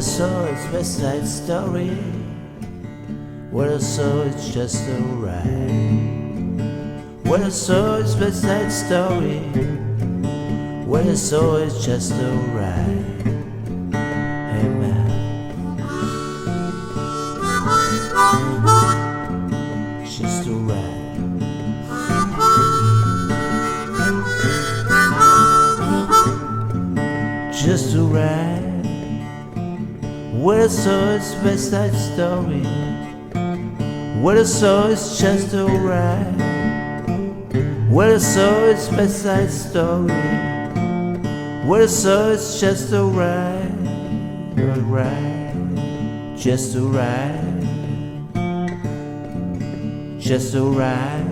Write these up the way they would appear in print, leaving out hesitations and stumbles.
I saw it's West Side Story. What I saw it's just a ride. What I saw it's West Side Story. What I saw it's just a ride. Hey man, just a ride. Just a ride. What I saw it's West Side Story. What I saw is just a ride. What I saw is West Side Story. What I saw is just a ride. A ride. Just a ride. Just a ride.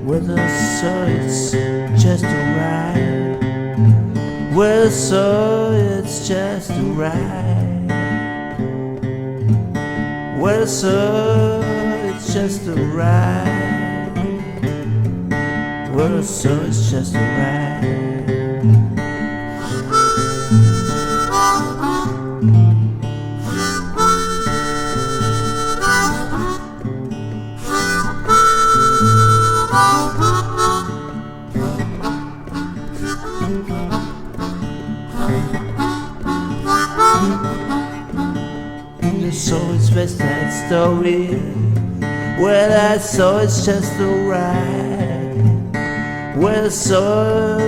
Whether so it's just a ride. Whether so it's just a ride. Whether so it's just a ride. Whether so it's just a ride. So it's West Side Story. Well, I saw it's just a ride. Well, I saw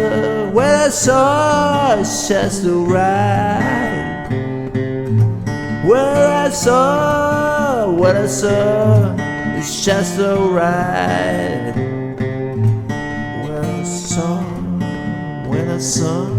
it's just a ride. Well, I saw it's just a ride. Well, I saw